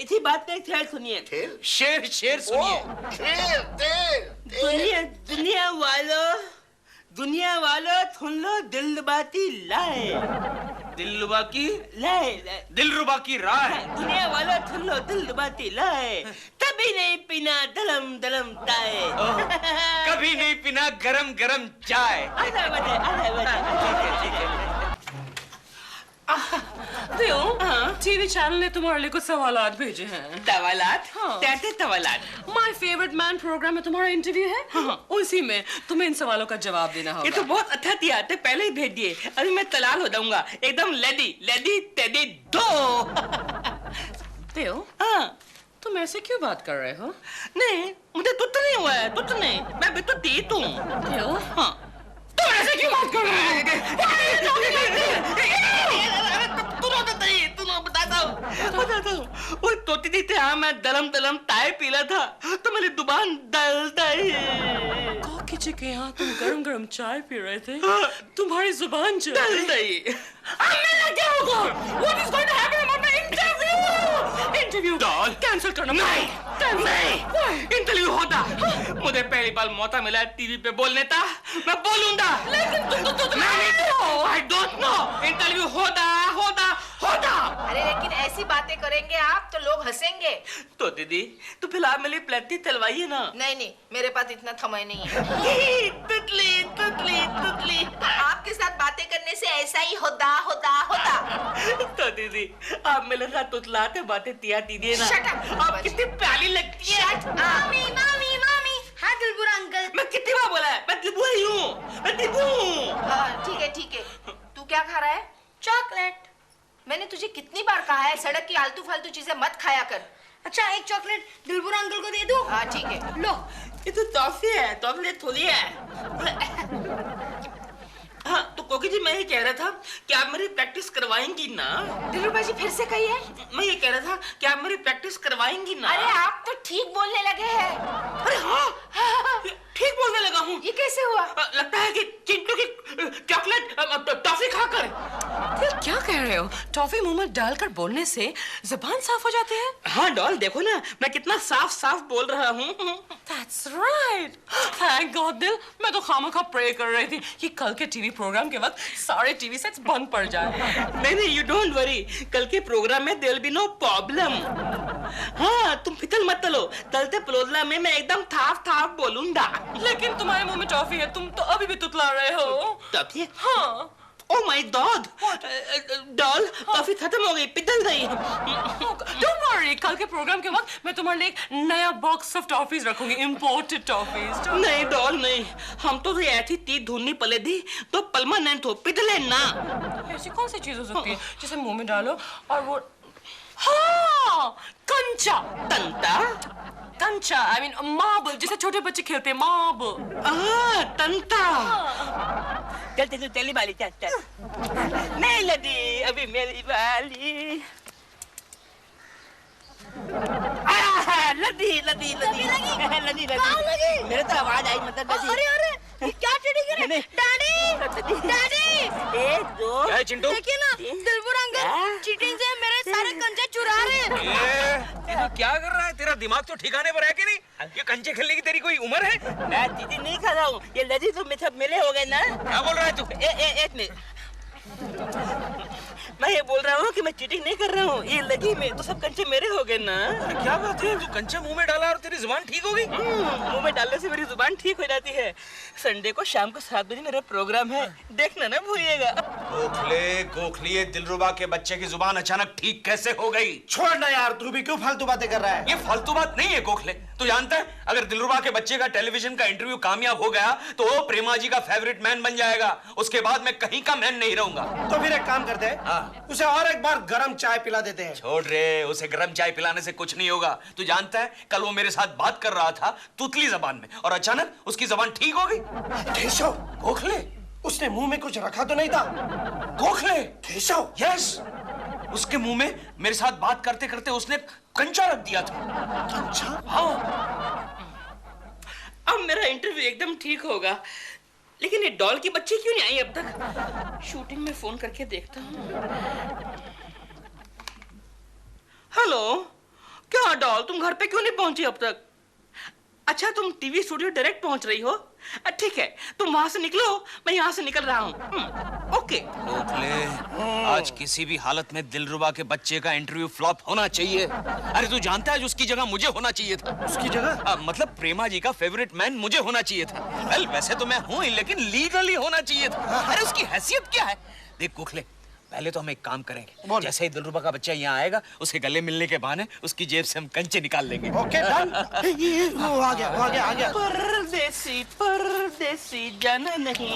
इसी बात पे एक खेल सुनिए। शेर सुनिए। शेर। दुनिया वालों सुन लो दिलरुबाती लाए। दिलरुबा की लाए। दिलरुबा की राय। दुनिया वालों सुन लो दिलरुबाती लाए। कभी नहीं पीना दलम दलम चाय। कभी नहीं पीना गरम गरम चाय। आधा बजे। ठीक है। दियो, टीवी चैनल ने तुम्हारे लिए कुछ सवालात भेजे हैं। सवालात? हाँ। कैसे सवालात? माय फेवरेट मैन प्रोग्राम में तुम्हारा इंटरव्यू है। हाँ। उसी में तुम्हें इन सवालों का जवाब देना होगा। ये तो बहुत अच्छा दिया थे, पहले ही भेज दिए। अभी मैं तलाल हो जाऊंगा एकदम लेडी टेडी दो। दियो, हाँ तुम ऐसे क्यों बात कर रहे हो? नहीं, मुझे तुझ नहीं हुआ है, तुझ नहीं, मैं भी तो तीत हूँ। दियो, हाँ तुम ऐसे क्यों बात कर रहे हो? बताता हूँ। वो तोती दी थे, हाँ मैं दलम दलम चाय पीला था तो मेरी दुकान दलता ही। किसी के यहाँ तुम गरम गरम चाय पी रहे थे, तुम्हारी जुबान दलता ही। क्या होगा? What is going to happen about my interview? Interview cancel करना। नहीं। इंटरव्यू होता। मुझे पहली बार मौका मिला टीवी पे बोलने का, मैं बोलूंगा। लेकिन तुम तो I don't know। इंटरव्यू होता। अरे लेकिन ऐसी बातें करेंगे आप तो लोग हंसेंगे। तो दीदी तो फिलहाल मेरी प्लेटी चलवाइए ना। नहीं, मेरे पास इतना समय नहीं है। तुतली। आपके साथ बातें करने से ऐसा ही होता। तो दीदी आप मेरे साथ तुतलाते बातें तिया दीजिए ना। Shut up। आप कितनी प्यारी लगती है। मामी। हाँ दिलबुरा अंकल। मैं कितनी बार बोला है, मैं दिबू ही हूँ, मैं दिबू हूँ। ठीक है। तू क्या खा रहा है? चॉकलेट। मैंने तुझे कितनी बार कहा है सड़क की आलतू फालतू चीजें मत खाया कर। अच्छा एक चॉकलेट दिलबुरा अंकल को दे दूं? हाँ ठीक है। लो ये तो टॉफी है, चॉकलेट थोड़ी है। हाँ तो कोकी जी मैं ये कह रहा था कि आप मेरी प्रैक्टिस करवाएंगी ना? दिलरुबा जी फिर से कहिए। मैं ये कह रहा था कि आप मेरी प्रैक्टिस करवाएंगी ना? अरे आप तो ठीक बोलने लगे हैं। अरे हाँ ठीक बोलने लगा हूँ। ये कैसे हुआ? लगता है कि चिंटू की चॉकलेट टॉफी खाकर। क्या कह रहे हो? टॉफी मुंह में डालकर बोलने से जुबान साफ हो जाती है? हाँ डॉल देखो ना मैं कितना साफ बोल रहा हूँ। That's right. Thank God दिल, मैं तो खामखा प्रे कर रही थी कि कल के टीवी प्रोग्राम के वक्त सारे टीवी सेट्स बंद पड़ जाए। नहीं यू डोंट वरी, कल के प्रोग्राम में there will be no problem. हाँ तुम फिकर मत लो, चलते प्रोग्राम में मैं एकदम साफ बोलूंगा। लेकिन तुम्हारे मुंह में टॉफी है, तुम तो अभी भी तुतला रहे हो। टॉफी? हाँ। Oh my God, doll toffee खत्म हो गई, पिघल गई। डोंट वरी, कल के प्रोग्राम के वक्त मैं तुम्हारे लिए एक नया बॉक्स ऑफ टॉफीज रखूंगी, इंपोर्टेड टॉफीज। नहीं डॉल नहीं, हम तो ऐसी तीत धुननी पले दी तो परमानेंट हो, पिघले ना। ऐसी कौन सी चीज हो सकती है जिसे मुंह में डालो और वो, हाँ, कंचा। तंता? कंचा, आई मीन मार्बल, जिसे छोटे बच्चे खेलते हैं, मार्बल। तंता। चल चली वाली, चल चल। नहीं लदी, अभी मेरी वाली। लदी लदी लदी लदी लदी, मेरे तो आवाज आई, मतलब लदी। अरे अरे क्या चीटिंग कर रहे? डैडी डैडी, ए जो क्या है चिंटू? देखिए ना, दिलबर अंकल चीटिंग से मेरे सारे कंचे चुरा रहे हैं। ये तू क्या कर रहा है? तेरा दिमाग तो ठिकाने पर है कि नहीं? ये कंचे खेलने की तेरी कोई उम्र है? मैं चीटिंग नहीं कर रहा हूँ, ये लदी तो सब मिले हो गए ना। क्या बोल रहा है तू? एक मिनट, मैं ये बोल रहा हूँ कि मैं चीटिंग नहीं कर रहा हूँ, ये लगी में तो सब कंचे मेरे हो गए ना। क्या बात है? तू कंचे मुंह में डाला और तेरी जुबान ठीक हो गई? मुंह में डालने से मेरी जुबान ठीक हो जाती है। संडे को शाम को 7 बजे मेरा प्रोग्राम है, देखना ना भूलिएगा। गोखले दिलरुबा के बच्चे की जुबान अचानक ठीक कैसे हो गई? छोड़ ना यार, तू भी क्यों फालतू बातें कर रहा है? ये फालतू बात नहीं है गोखले। तू जानता है अगर दिलरुबा के बच्चे का टेलीविजन का इंटरव्यू कामयाब हो गया तो वो प्रेमा जी का फेवरेट मैन बन जाएगा। उसके बाद मैं कहीं का मैन नहीं रहूंगा। तो फिर एक काम करते हैं, उसे और एक बार गरम चाय पिला देते हैं। छोड़ रे, उसे गरम चाय पिलाने से कुछ नहीं होगा। तू जानता है कल वो मेरे साथ बात कर रहा था तुतली जबान में और अचानक उसकी जबान ठीक हो गई। केशव, गोखले, उसने मुंह में कुछ रखा तो नहीं था? गोखले, केशव, यस, उसके मुंह में मेरे साथ बात करते करते उसने कंचा रख दिया था। कंचा? हाँ। अब मेरा इंटरव्यू एकदम ठीक होगा, लेकिन ये डॉल की बच्ची क्यों नहीं आई अब तक? शूटिंग में फोन करके देखता हूँ। हेलो, क्या डॉल, तुम घर पे क्यों नहीं पहुंची अब तक? अच्छा, तुम टीवी स्टूडियो डायरेक्ट पहुंच रही हो? ठीक है, तुम वहां से निकलो, मैं यहाँ से निकल रहा हूँ। ओके। गोखले, आज किसी भी हालत में दिलरुबा के बच्चे का इंटरव्यू फ्लॉप होना चाहिए। अरे तू जानता है उसकी जगह मुझे होना चाहिए था। उसकी जगह? मतलब प्रेमा जी का फेवरेट मैन मुझे होना चाहिए था। वेल, वैसे तो मैं हूँ लेकिन लीगली होना चाहिए था। अरे उसकी हैसियत क्या है? देख गोखले, पहले तो हम एक काम करेंगे, जैसे ही दिलरुबा का बच्चा यहाँ आएगा उसके गले मिलने के बहाने उसकी जेब से हम कंचे निकाल लेंगे। Okay done. वो आ गया, वो आ गया, आ गया। परदेसी परदेसी जाना नहीं।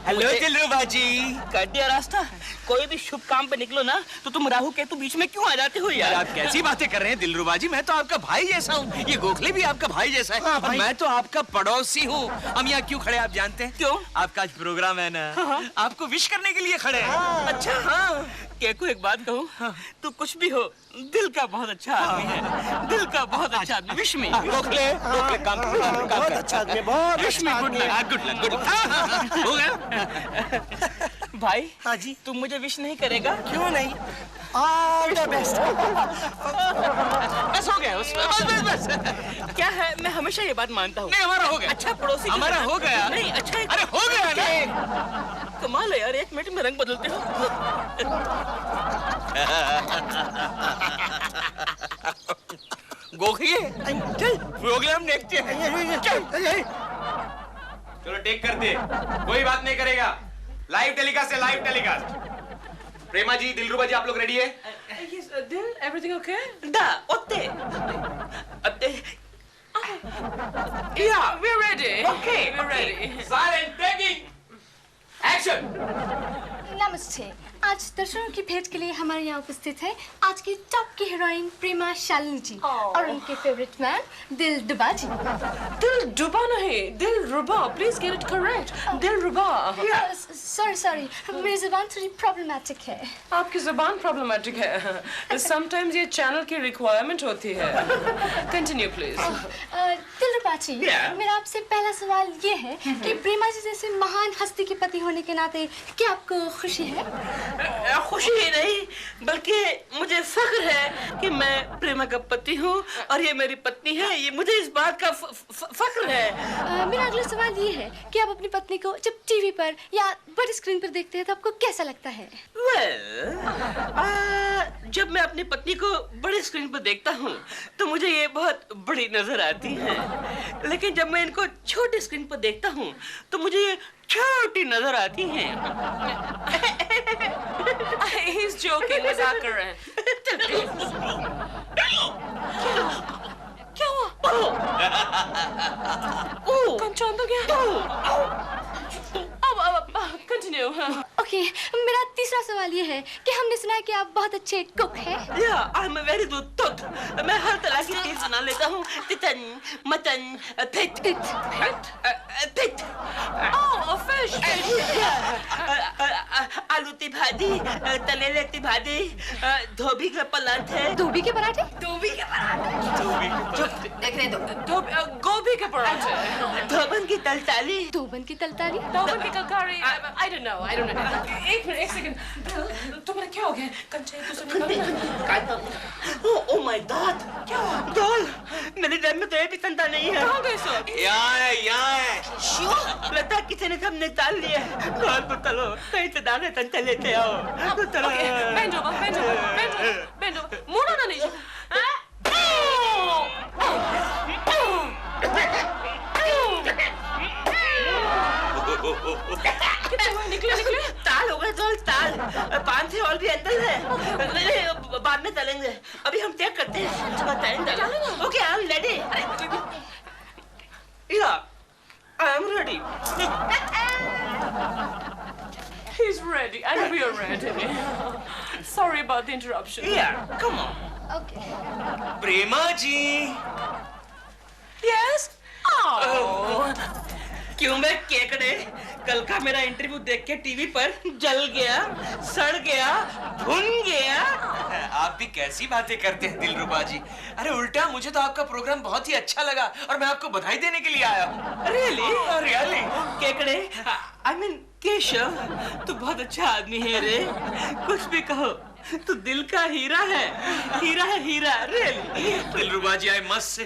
हेलो दिलरुबा जी। काट दिया रास्ता। कोई भी शुभ काम पे निकलो ना तो तुम राहु केतु बीच में क्यों आ जाते हो यार? आप कैसी बातें कर रहे हैं दिलरुबा जी? मैं तो आपका भाई जैसा हूँ, ये गोखले भी आपका भाई जैसा है। हाँ, और मैं तो आपका पड़ोसी हूँ। हम यहाँ क्यों खड़े आप जानते हैं? क्यों? आपका आज प्रोग्राम है ना, आपको विश करने के लिए खड़े हैं। अच्छा हाँ, केको एक बात कहूँ, तू कुछ भी हो दिल का बहुत अच्छा आदमी है, दिल का बहुत अच्छा आदमी। Wish me. गोखले, गोखले काम कर, काम बहुत कर। अच्छा आदमी, बहुत विश मी, अच्छा गुड आदमी। Luck, good luck, good luck. हो गया? भाई, हाँ जी। तुम मुझे विश नहीं करेगा? क्यों नहीं? All the best. बस हो गया, बस बस बस। क्या है, मैं हमेशा ये बात मानता हूँ। नहीं, हमारा हो गया। अच्छा पड़ोसी की हमारा तरह- हो गया। नहीं अच्छा, अरे हो गया ना। कमाल है यार, 1 मिनट में रंग बदलते हो। गोखले, चल, प्रोग्राम देखते हैं। चलो टेक करते, कोई बात नहीं करेगा। लाइव टेलीकास्ट है, लाइव टेलीकास्ट। प्रेमा जी, दिलरुबा जी, आप लोग रेडी है? Yes, Dil, everything okay? दा ओते अते Yeah, we're ready. Okay, we're ready. Silent, taking action. नमस्ते। आज दर्शकों की भेंट के लिए हमारे यहाँ उपस्थित है आज की टॉप की हीरोइन प्रेमा शालिनी जी और उनके फेवरेट मैन दिलरुबा जी। दिलरुबा नहीं, Dilruba. Please get it correct. Dilruba. Sorry, मेरी जुबान थोड़ी प्रॉब्लमेटिक है। आपकी जुबान प्रॉब्लमेटिक है। Sometimes ये चैनल की रिक्वायरमेंट होती है। Continue please. दिलरुबा जी, मेरा आपसे पहला सवाल ये है कि प्रेमा जी जैसे महान हस्ती के पति होने के नाते क्या आपको खुशी है? खुशी ही नहीं बल्कि मुझे फख्र है कि मैं प्रेमा का पति हूँ और ये मेरी पत्नी है। ये मुझे इस बात का फख्र है। मेरा अगला सवाल ये है कि आप अपनी पत्नी को जब टीवी पर या बड़ी स्क्रीन पर देखते हैं तो आपको कैसा लगता है? जब मैं अपनी पत्नी को बड़ी स्क्रीन पर देखता हूँ तो मुझे ये बहुत बड़ी नजर आती है, लेकिन जब मैं इनको छोटी स्क्रीन पर देखता हूँ तो मुझे ये छोटी थोड़ी नजर आती हैं। He's joking, मजाक कर रहे हैं। क्या हुआ? कंचन तो क्या? अब continue। ओके, मेरा तीसरा सवाल ये है कि हमने सुना है कि आप बहुत अच्छे कुक हैं। Yeah, I'm a very good cook। मैं हर तरह की चीज बना लेता हूँ। Chicken, mutton, fit. Oh, fish। आलू की भाजी, तलेले की भाजी, धोबी के पराठे। धोबी के पराठे? धोबी के पराठे। देखने दो। गोभी के पराठे। धोबन की तलताली। धोबन की तलतारी? धोबन की ककारी। I don't know। एक सेकंड। तुम्हारा क्या हो गया? कंचे तो सुन। Oh my God! क्या हुआ? डॉल, मेरी जेब में तो ये भी तंता नहीं है। कहाँ गए सब? यहाँ है। श्योर? लगता है किसी ने सब निकाल लिया। डॉल तो चलो, कहीं से दाने तंते लेते आओ। तो चलो। Bend over। मुड़ो ना नीचे। निकले। ताल हो गए डॉल, ताल। 5 से और भी अंदर है। नहीं, बाद में तलेंगे। अभी हम चेक करते हैं। Okay, I am ready. Yeah, I am ready. He's ready and we are ready। Sorry about the interruption। Yeah, come on. Okay. Prema ji. Yes। Oh। क्यों मैं केकड़े? कल का मेरा इंटरव्यू देख के टीवी पर जल गया, सड़ गया, भुन गया। आप भी कैसी बातें करते हैं दिलरुबा जी। अरे उल्टा, मुझे तो आपका प्रोग्राम बहुत ही अच्छा लगा और मैं आपको बधाई देने के लिए आया हूँ। रियली? केकड़े, आई मीन केशव, तू बहुत अच्छा आदमी है रे। कुछ भी कहो, तू दिल का हीरा है, हीरा। Really? Dillruba ji, I must say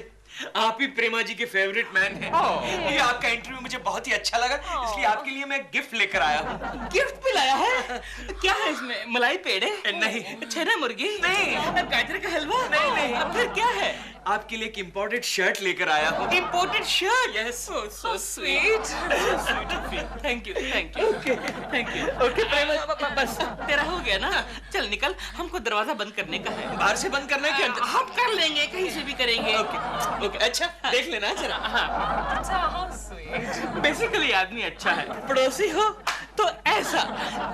आप ही प्रेमा जी के फेवरेट मैन हैं। ये आपका इंटरव्यू मुझे बहुत ही अच्छा लगा, इसलिए आपके लिए मैं गिफ्ट लेकर आया हूँ। गिफ्ट भी लाया है? क्या है इसमें? मलाई पेड़े? नहीं। छेना मुर्गी? नहीं। गाजर का हलवा? नहीं। फिर क्या है? आपके लिए एक इम्पोर्टेड शर्ट लेकर आया हूँ। Imported shirt? Yes। So sweet। Thank you। Okay, प्रेमा, बस तेरा हो गया ना? चल निकल, हमको दरवाजा बंद करने का है। बाहर से बंद करना है कि अंदर? हम कर लेंगे, कहीं से भी करेंगे। ओके, अच्छा देख लेना जरा। अच्छा, how sweet। बेसिकली आदमी अच्छा है। पड़ोसी हो तो ऐसा।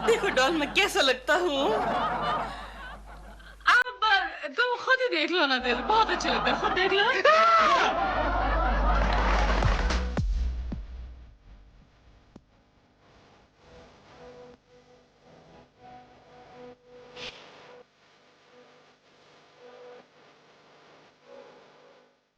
देखो डॉल, मैं कैसा लगता हूँ? अब तुम खुद ही देख लो ना दिल, बहुत अच्छे लगता है, खुद देख लो।